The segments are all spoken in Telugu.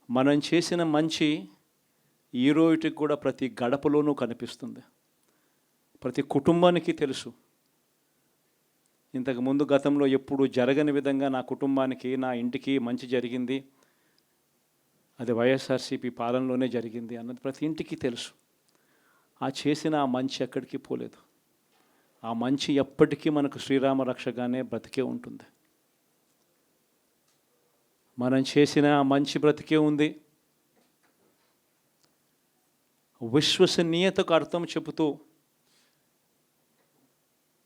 మనం చేసిన మంచి ఈ రోజుకి కూడా ప్రతి గడపలోనూ కనిపిస్తుంది. ప్రతి కుటుంబానికి తెలుసు. ఇంతకుముందు గతంలో ఎప్పుడు జరగని విధంగా నా కుటుంబానికి, నా ఇంటికి మంచి జరిగింది, అది వైఎస్ఆర్సీపీ పాలనలోనే జరిగింది అన్నది ప్రతి ఇంటికి తెలుసు. ఆ చేసిన ఆ మంచి ఎక్కడికి పోలేదు. ఆ మంచి ఎప్పటికీ మనకు శ్రీరామ రక్షగానే బ్రతికే ఉంటుంది. మనం చేసిన ఆ మంచి బ్రతికే ఉంది. విశ్వసనీయతకు అర్థం చెబుతూ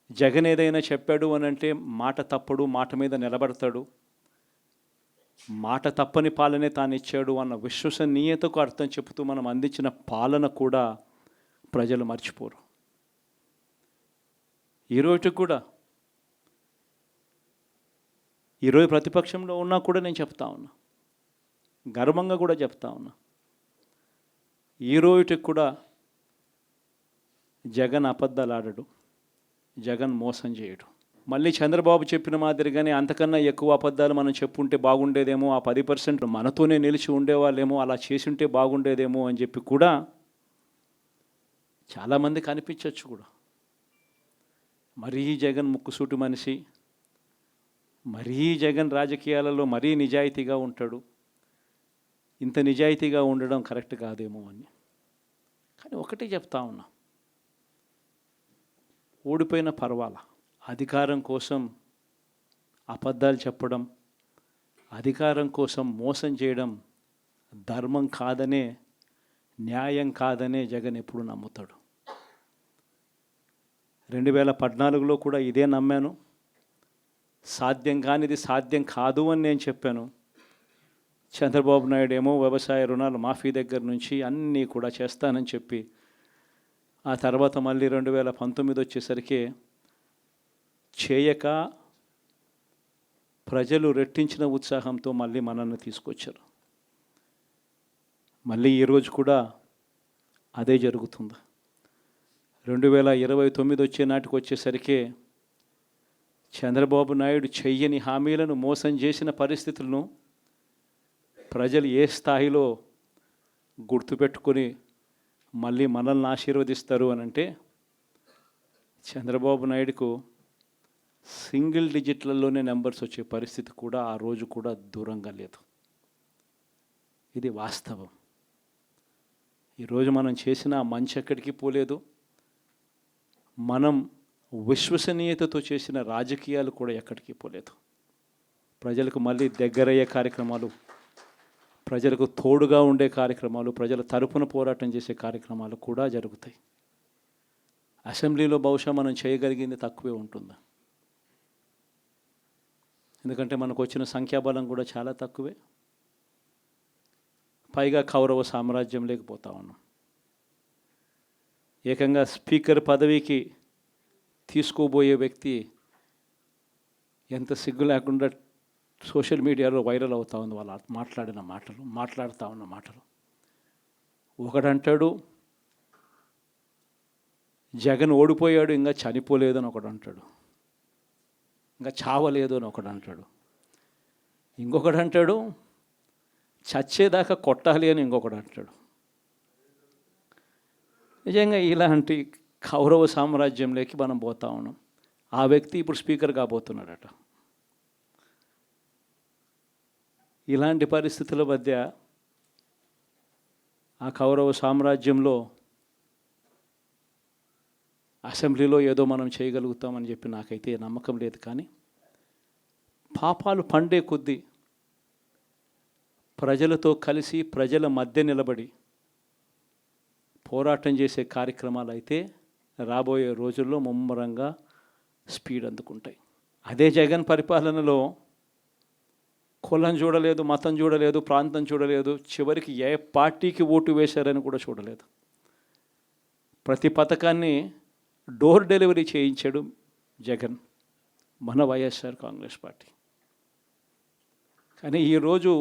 జగన్ ఏదైనా చెప్పాడు అని అంటే మాట తప్పడు, మాట మీద నిలబడతాడు, మాట తప్పని పాలనే తాను ఇచ్చాడు అన్న విశ్వసనీయతకు అర్థం చెబుతూ మనం అందించిన పాలన కూడా ప్రజలు మర్చిపోరు. ఈరోజు కూడా ఈరోజు ప్రతిపక్షంలో ఉన్నా కూడా నేను చెప్తా ఉన్నా, గర్వంగా కూడా చెప్తా ఉన్నా, ఈరోజుకి కూడా జగన్ అబద్ధాలు ఆడడు, జగన్ మోసం చేయడు. మళ్ళీ చంద్రబాబు చెప్పిన మాదిరిగానే అంతకన్నా ఎక్కువ అబద్ధాలు మనం చెప్పుంటే బాగుండేదేమో, ఆ 10% మనతోనే నిలిచి ఉండేవాళ్ళేమో, అలా చేసుంటే బాగుండేదేమో అని చెప్పి కూడా చాలామందికి అనిపించవచ్చు కూడా. మరీ జగన్ ముక్కుసూటి మనిషి, మరీ జగన్ రాజకీయాలలో మరీ నిజాయితీగా ఉంటాడు, ఇంత నిజాయితీగా ఉండడం కరెక్ట్ కాదేమో అని. కానీ ఒకటే చెప్తా ఉన్నా, ఓడిపోయిన పర్వాలా, అధికారం కోసం అబద్ధాలు చెప్పడం, అధికారం కోసం మోసం చేయడం ధర్మం కాదనే, న్యాయం కాదనే జగన్ ఎప్పుడు నమ్ముతాడు. 2014లో కూడా ఇదే నమ్మాను. సాధ్యం కానిది సాధ్యం కాదు అని నేను చెప్పాను. చంద్రబాబు నాయుడు ఏమో వ్యవసాయ రుణాలు మాఫీ దగ్గర నుంచి అన్నీ కూడా చేస్తానని చెప్పి, ఆ తర్వాత మళ్ళీ 2019 వచ్చేసరికి చేయక ప్రజలు రెట్టించిన ఉత్సాహంతో మళ్ళీ మనల్ని తీసుకొచ్చారు. మళ్ళీ ఈరోజు కూడా అదే జరుగుతుంది. 2029 వచ్చే నాటికి వచ్చేసరికి చంద్రబాబు నాయుడు చెయ్యని హామీలను, మోసం చేసిన పరిస్థితులను ప్రజలు ఏ స్థాయిలో గుర్తుపెట్టుకొని మళ్ళీ మనల్ని ఆశీర్వదిస్తారు అని అంటే, చంద్రబాబు నాయుడుకు సింగిల్ డిజిట్లలోనే నెంబర్స్ వచ్చే పరిస్థితి కూడా ఆ రోజు కూడా దూరంగా లేదు. ఇది వాస్తవం. ఈరోజు మనం చేసిన మంచి ఎక్కడికి పోలేదు. మనం విశ్వసనీయతతో చేసిన రాజకీయాలు కూడా ఎక్కడికి పోలేదు. ప్రజలకు మళ్ళీ దగ్గరయ్యే కార్యక్రమాలు, ప్రజలకు తోడుగా ఉండే కార్యక్రమాలు, ప్రజల తరపున పోరాటం చేసే కార్యక్రమాలు కూడా జరుగుతాయి. అసెంబ్లీలో బహుశా మనం చేయగలిగింది తక్కువే ఉంటుంది. ఎందుకంటే మనకు వచ్చిన సంఖ్యాబలం కూడా చాలా తక్కువే. పైగా కౌరవ సామ్రాజ్యం లేకపోతా ఉన్నాం. ఏకంగా స్పీకర్ పదవికి తీసుకోబోయే వ్యక్తి ఎంత సిగ్గు లేకుండా సోషల్ మీడియాలో వైరల్ అవుతా ఉంది వాళ్ళు మాట్లాడుతూ ఉన్న మాటలు. ఒకడంటాడు జగన్ ఓడిపోయాడు, ఇంకా చనిపోలేదు అని ఒకడు అంటాడు, ఇంకా చావలేదు అని ఒకడు అంటాడు, ఇంకొకడు అంటాడు చచ్చేదాకా కొట్టాలి అని ఇంకొకడు అంటాడు. నిజంగా ఇలాంటి కౌరవ సామ్రాజ్యంలోకి మనం పోతా ఉన్నాం. ఆ వ్యక్తి ఇప్పుడు స్పీకర్ కాబోతున్నాడట. ఇలాంటి పరిస్థితుల మధ్య ఆ కౌరవ సామ్రాజ్యంలో అసెంబ్లీలో ఏదో మనం చేయగలుగుతామని చెప్పి నాకైతే నమ్మకం లేదు. కానీ పాపాలు పండే కొద్దీ ప్రజలతో కలిసి ప్రజల మధ్య నిలబడి పోరాటం చేసే కార్యక్రమాలు అయితే రాబోయే రోజుల్లో ముమ్మరంగా స్పీడ్ అందుకుంటాయి. అదే జగన్ పరిపాలనలో కులం చూడలేదు, మతం చూడలేదు, ప్రాంతం చూడలేదు, చివరికి ఏ పార్టీకి ఓటు వేశారని కూడా చూడలేదు. ప్రతి పథకాన్ని డోర్ డెలివరీ చేయించాడు జగన్, మన వైఎస్ఆర్ కాంగ్రెస్ పార్టీ. కానీ ఈరోజు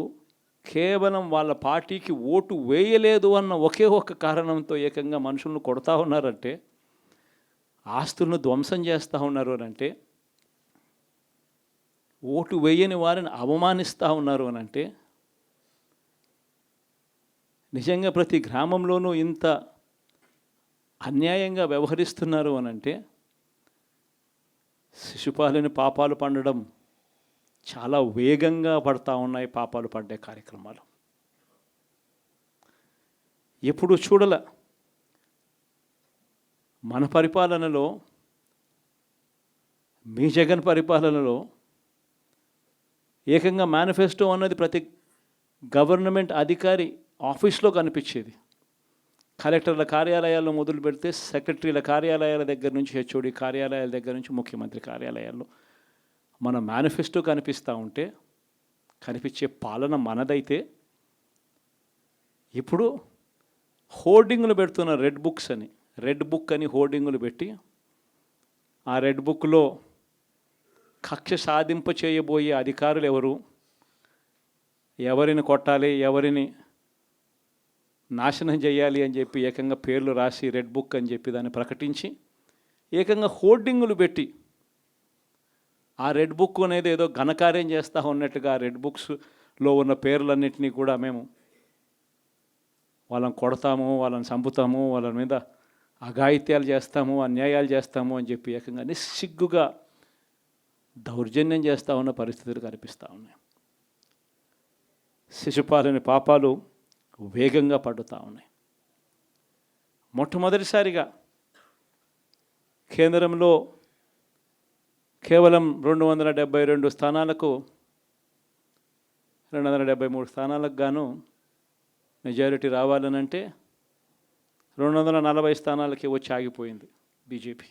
కేవలం వాళ్ళ పార్టీకి ఓటు వేయలేదు అన్న ఒకే ఒక్క కారణంతో ఏకంగా మనుషులను కొడతా ఉన్నారంటే, ఆస్తులను ధ్వంసం చేస్తూ ఉన్నారు అని అంటే, ఓటు వేయని వారిని అవమానిస్తూ ఉన్నారు అని అంటే, నిజంగా ప్రతి గ్రామంలోనూ ఇంత అన్యాయంగా వ్యవహరిస్తున్నారు అనంటే శిశుపాలుని పాపాలు పండడం చాలా వేగంగా పడతా ఉన్నాయి. పాపాలు పడ్డే కార్యక్రమాలు ఎప్పుడు చూడల. మన పరిపాలనలో, మీ జగన్ పరిపాలనలో ఏకంగా మేనిఫెస్టో అన్నది ప్రతి గవర్నమెంట్ అధికారి ఆఫీస్లో కనిపించేది. కలెక్టర్ల కార్యాలయాల్లో మొదలు పెడితే సెక్రటరీల కార్యాలయాల దగ్గర నుంచి, హెచ్ఓడి కార్యాలయాల దగ్గర నుంచి ముఖ్యమంత్రి కార్యాలయాల్లో మన మేనిఫెస్టో కనిపిస్తూ ఉంటే, కనిపించే పాలన మనదైతే ఇప్పుడు హోర్డింగులు పెడుతున్న రెడ్ బుక్స్ అని, రెడ్ బుక్ అని హోర్డింగులు పెట్టి ఆ రెడ్ బుక్లో కక్ష సాధింప చేయబోయే అధికారులు ఎవరు, ఎవరిని కొట్టాలి, ఎవరిని నాశనం చేయాలి అని చెప్పి ఏకంగా పేర్లు రాసి రెడ్ బుక్ అని చెప్పి దాన్ని ప్రకటించి ఏకంగా హోర్డింగులు పెట్టి ఆ రెడ్ బుక్ అనేది ఏదో ఘనకార్యం చేస్తూ ఉన్నట్టుగా ఆ రెడ్ బుక్స్లో ఉన్న పేర్లన్నింటినీ కూడా మేము వాళ్ళని కొడతాము, వాళ్ళని చంపుతాము, వాళ్ళ మీద అఘాయిత్యాలు చేస్తాము, అన్యాయాలు చేస్తాము అని చెప్పి ఏకంగా నిస్సిగ్గుగా దౌర్జన్యం చేస్తూ ఉన్న పరిస్థితులు కనిపిస్తూ ఉన్నాయి. శిశుపాలుని పాపాలు వేగంగా పడుతూ ఉన్నాయి. మొట్టమొదటిసారిగా కేంద్రంలో కేవలం 272 స్థానాలకు 273 స్థానాలకు గాను మెజారిటీ రావాలనంటే 240 స్థానాలకి వచ్చి ఆగిపోయింది బీజేపీ.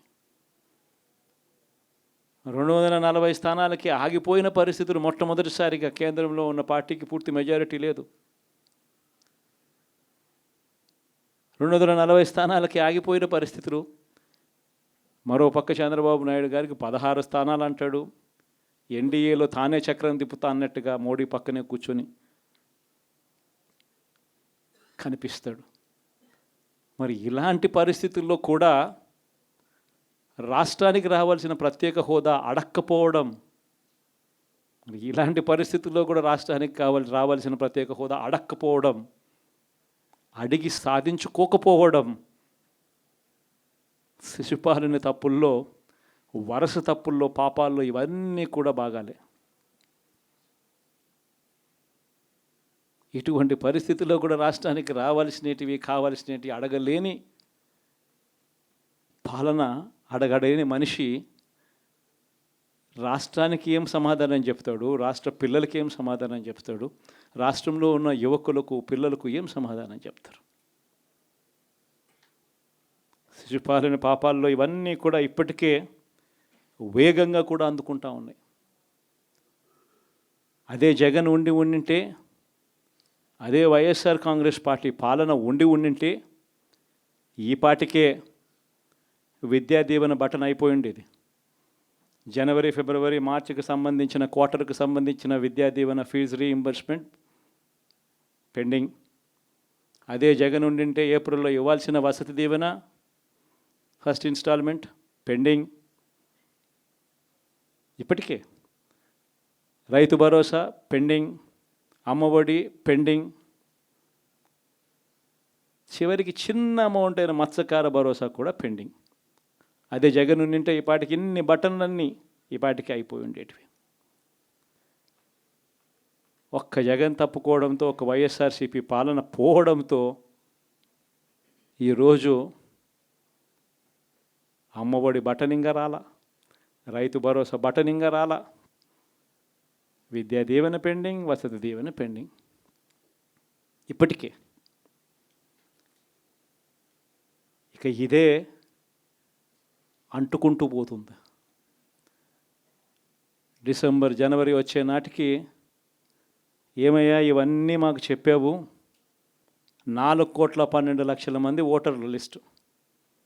240 స్థానాలకి ఆగిపోయిన పరిస్థితులు మొట్టమొదటిసారిగా కేంద్రంలో ఉన్న పార్టీకి పూర్తి మెజారిటీ లేదు. 240 స్థానాలకి ఆగిపోయిన పరిస్థితులు. మరో పక్క చంద్రబాబు నాయుడు గారికి 16 స్థానాలు అంటాడు. ఎన్డీఏలో తానే చక్రం తిప్పుతా అన్నట్టుగా మోడీ పక్కనే కూర్చొని కనిపిస్తాడు. మరి ఇలాంటి పరిస్థితుల్లో కూడా రాష్ట్రానికి రావాల్సిన ప్రత్యేక హోదా అడక్కపోవడం, ఇలాంటి పరిస్థితుల్లో కూడా రాష్ట్రానికి రావాల్సిన ప్రత్యేక హోదా అడక్కపోవడం, అడిగి సాధించుకోకపోవడం శిశుపాలుని తప్పుల్లో, వరుస తప్పుల్లో, పాపాల్లో ఇవన్నీ కూడా బాగాలే. ఇటువంటి పరిస్థితుల్లో కూడా రాష్ట్రానికి రావాల్సినవి, కావాల్సినవి అడగలేని పాలన, అడగలేని మనిషి రాష్ట్రానికి ఏం సమాధానం చెప్తాడు, రాష్ట్ర పిల్లలకి ఏం సమాధానం చెప్తాడు, రాష్ట్రంలో ఉన్న యువకులకు, పిల్లలకు ఏం సమాధానం చెప్తారు? శిశుపాలుని పాపాల్లో ఇవన్నీ కూడా ఇప్పటికే వేగంగా కూడా అందుకుంటా ఉన్నాయి. అదే జగన్ ఉండింటే, అదే వైఎస్ఆర్ కాంగ్రెస్ పార్టీ పాలన ఉండింటే ఈ పాటికే విద్యా దీవెన బటన్ అయిపోయి ఉండేది. జనవరి, ఫిబ్రవరి, మార్చికి సంబంధించిన క్వార్టర్కి సంబంధించిన Vidya Deevena fee reimbursement pending. అదే జగన్ ఉండింటే ఏప్రిల్లో ఇవ్వాల్సిన Vasathi Deevena first instalment pending. ఇప్పటికే రైతు భరోసా పెండింగ్, అమ్మఒడి పెండింగ్, చివరికి చిన్న అమౌంట్ అయిన మత్స్యకార భరోసా కూడా పెండింగ్. అదే జగన్ ఉండింటే ఈ పాటికి ఇన్ని బటన్లన్నీ ఈ పాటికి అయిపోయి ఉండేటివి. ఒక్క జగన్ తప్పుకోవడంతో, ఒక వైఎస్ఆర్సీపీ పాలన పోవడంతో ఈరోజు అమ్మఒడి బటనింగా రాలా, రైతు భరోసా బటనింగా రాలా, విద్యా దీవెన పెండింగ్, వసతి దీవెన పెండింగ్. ఇప్పటికే ఇక ఇదే అంటుకుంటూ పోతుంది. డిసెంబర్, జనవరి వచ్చే నాటికి ఏమయ్యా ఇవన్నీ మాకు చెప్పావు, 4,12,00,000 మంది ఓటర్ల లిస్టు,